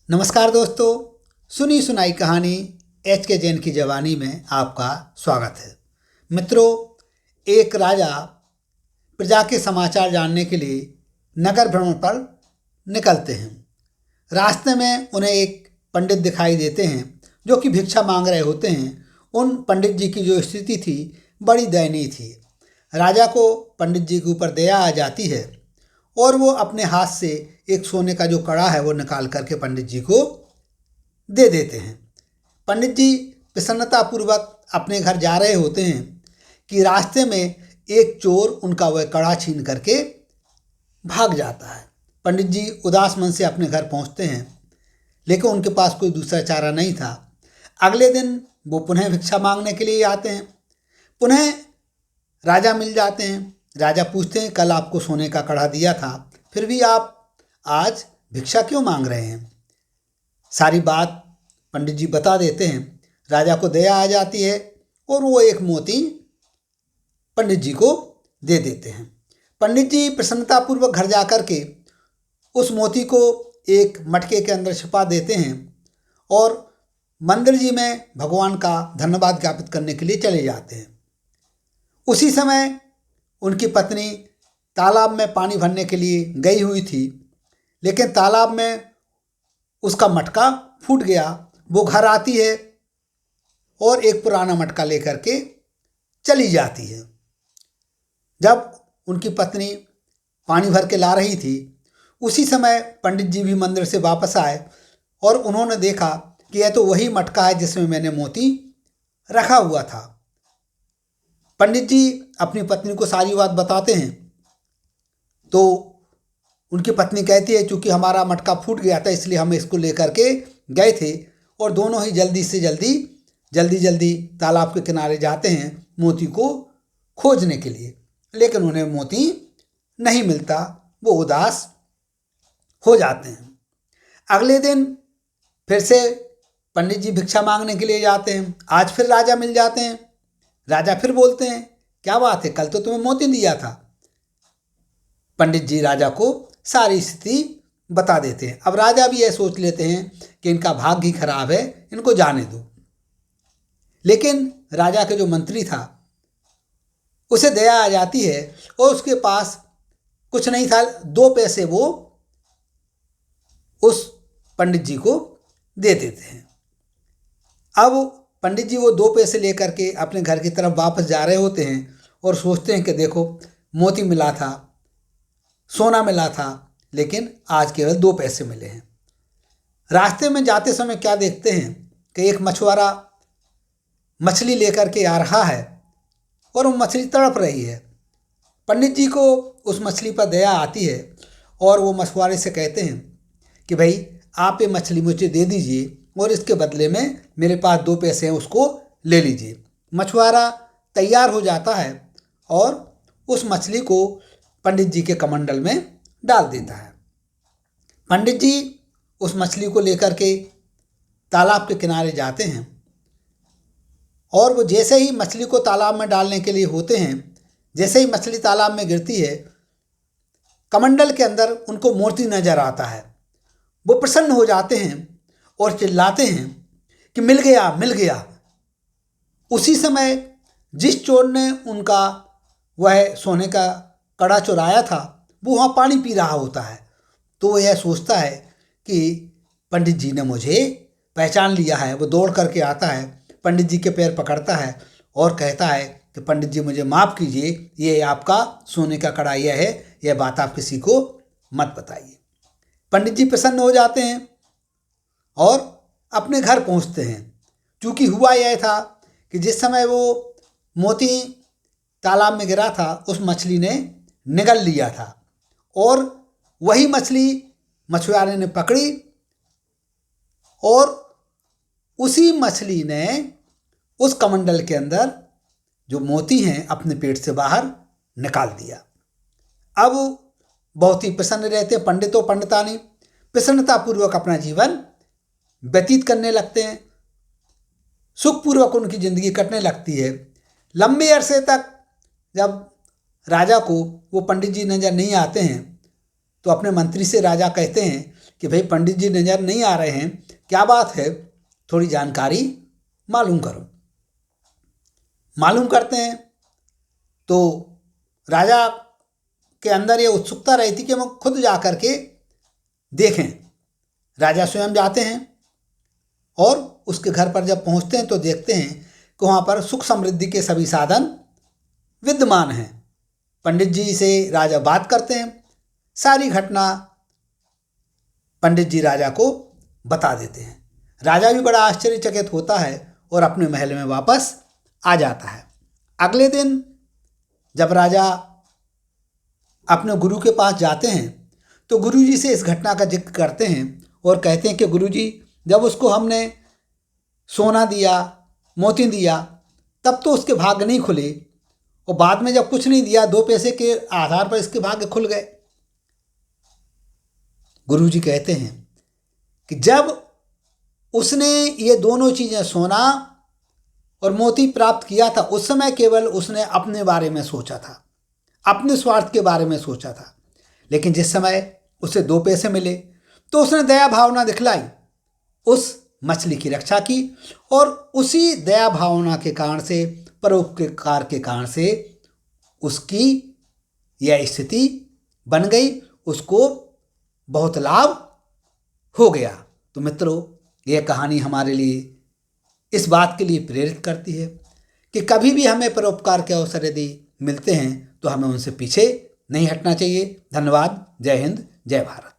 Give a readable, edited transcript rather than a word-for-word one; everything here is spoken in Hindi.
नमस्कार दोस्तों, सुनी सुनाई कहानी एच.के. जैन की जवानी में आपका स्वागत है। मित्रों, एक राजा प्रजा के समाचार जानने के लिए नगर भ्रमण पर निकलते हैं। रास्ते में उन्हें एक पंडित दिखाई देते हैं जो कि भिक्षा मांग रहे होते हैं। उन पंडित जी की जो स्थिति थी बड़ी दयनीय थी। राजा को पंडित जी के ऊपर दया आ जाती है और वो अपने हाथ से एक सोने का जो कड़ा है वो निकाल करके पंडित जी को दे देते हैं। पंडित जी प्रसन्नतापूर्वक अपने घर जा रहे होते हैं कि रास्ते में एक चोर उनका वह कड़ा छीन करके भाग जाता है। पंडित जी उदास मन से अपने घर पहुंचते हैं, लेकिन उनके पास कोई दूसरा चारा नहीं था। अगले दिन वो पुनः भिक्षा मांगने के लिए आते हैं। पुनः राजा मिल जाते हैं। राजा पूछते हैं, कल आपको सोने का कड़ा दिया था, फिर भी आप आज भिक्षा क्यों मांग रहे हैं? सारी बात पंडित जी बता देते हैं। राजा को दया आ जाती है और वो एक मोती पंडित जी को दे देते हैं। पंडित जी प्रसन्नतापूर्वक घर जा कर के उस मोती को एक मटके के अंदर छिपा देते हैं और मंदिर जी में भगवान का धन्यवाद ज्ञापित करने के लिए चले जाते हैं। उसी समय उनकी पत्नी तालाब में पानी भरने के लिए गई हुई थी, लेकिन तालाब में उसका मटका फूट गया। वो घर आती है और एक पुराना मटका लेकर के चली जाती है। जब उनकी पत्नी पानी भर के ला रही थी, उसी समय पंडित जी भी मंदिर से वापस आए और उन्होंने देखा कि यह तो वही मटका है जिसमें मैंने मोती रखा हुआ था। पंडित जी अपनी पत्नी को सारी बात बताते हैं तो उनकी पत्नी कहती है, चूँकि हमारा मटका फूट गया था इसलिए हम इसको लेकर के गए थे, और दोनों ही जल्दी तालाब के किनारे जाते हैं मोती को खोजने के लिए, लेकिन उन्हें मोती नहीं मिलता। वो उदास हो जाते हैं। अगले दिन फिर से पंडित जी भिक्षा मांगने के लिए जाते हैं। आज फिर राजा मिल जाते हैं। राजा फिर बोलते हैं, क्या बात है, कल तो तुम्हें मोती दिया था। पंडित जी राजा को सारी स्थिति बता देते हैं। अब राजा भी यह सोच लेते हैं कि इनका भाग्य ही खराब है, इनको जाने दो। लेकिन राजा के जो मंत्री था उसे दया आ जाती है और उसके पास कुछ नहीं था, 2 पैसे वो उस पंडित जी को दे देते हैं। अब पंडित जी वो 2 पैसे लेकर के अपने घर की तरफ वापस जा रहे होते हैं और सोचते हैं कि देखो, मोती मिला था, सोना मिला था, लेकिन आज केवल 2 पैसे मिले हैं। रास्ते में जाते समय क्या देखते हैं कि एक मछुआरा मछली लेकर के आ रहा है और वो मछली तड़प रही है। पंडित जी को उस मछली पर दया आती है और वो मछुआरे से कहते हैं कि भाई आप ये मछली मुझे दे दीजिए और इसके बदले में मेरे पास 2 पैसे हैं, उसको ले लीजिए। मछुआरा तैयार हो जाता है और उस मछली को पंडित जी के कमंडल में डाल देता है। पंडित जी उस मछली को लेकर के तालाब के किनारे जाते हैं और वो जैसे ही मछली को तालाब में डालने के लिए होते हैं, जैसे ही मछली तालाब में गिरती है, कमंडल के अंदर उनको मोती नजर आता है। वो प्रसन्न हो जाते हैं और चिल्लाते हैं कि मिल गया, मिल गया। उसी समय जिस चोर ने उनका वह सोने का कड़ा चुराया था वो वहाँ पानी पी रहा होता है। तो वह यह सोचता है कि पंडित जी ने मुझे पहचान लिया है। वो दौड़ करके आता है, पंडित जी के पैर पकड़ता है और कहता है कि पंडित जी मुझे माफ़ कीजिए, ये आपका सोने का कड़ा यह है, यह बात आप किसी को मत बताइए। पंडित जी प्रसन्न हो जाते हैं और अपने घर पहुंचते हैं। क्योंकि हुआ यह था कि जिस समय वो मोती तालाब में गिरा था उस मछली ने निगल लिया था और वही मछली मछुआरे ने पकड़ी और उसी मछली ने उस कमंडल के अंदर जो मोती हैं अपने पेट से बाहर निकाल दिया। अब बहुत ही प्रसन्न रहते हैं पंडित और पंडितानी, प्रसन्नतापूर्वक अपना जीवन व्यतीत करने लगते हैं। सुखपूर्वक उनकी ज़िंदगी कटने लगती है। लंबे अरसे तक जब राजा को वो पंडित जी नजर नहीं आते हैं तो अपने मंत्री से राजा कहते हैं कि भाई पंडित जी नज़र नहीं आ रहे हैं, क्या बात है, थोड़ी जानकारी मालूम करो। मालूम करते हैं तो राजा के अंदर ये उत्सुकता रहती कि हम खुद जा कर के देखें। राजा स्वयं जाते हैं और उसके घर पर जब पहुंचते हैं तो देखते हैं कि वहाँ पर सुख समृद्धि के सभी साधन विद्यमान हैं। पंडित जी से राजा बात करते हैं, सारी घटना पंडित जी राजा को बता देते हैं। राजा भी बड़ा आश्चर्यचकित होता है और अपने महल में वापस आ जाता है। अगले दिन जब राजा अपने गुरु के पास जाते हैं तो गुरु जी से इस घटना का जिक्र करते हैं और कहते हैं कि गुरु जी, जब उसको हमने सोना दिया, मोती दिया, तब तो उसके भाग्य नहीं खुले, और बाद में जब कुछ नहीं दिया, 2 पैसे के आधार पर इसके भाग्य खुल गए। गुरु जी कहते हैं कि जब उसने ये दोनों चीज़ें, सोना और मोती प्राप्त किया था, उस समय केवल उसने अपने बारे में सोचा था, अपने स्वार्थ के बारे में सोचा था। लेकिन जिस समय उसे 2 पैसे मिले तो उसने दया भावना दिखलाई, उस मछली की रक्षा की, और उसी दया भावना के कारण से, परोपकार के कारण से उसकी यह स्थिति बन गई, उसको बहुत लाभ हो गया। तो मित्रों, यह कहानी हमारे लिए इस बात के लिए प्रेरित करती है कि कभी भी हमें परोपकार के अवसर यदि मिलते हैं तो हमें उनसे पीछे नहीं हटना चाहिए। धन्यवाद। जय हिंद, जय भारत।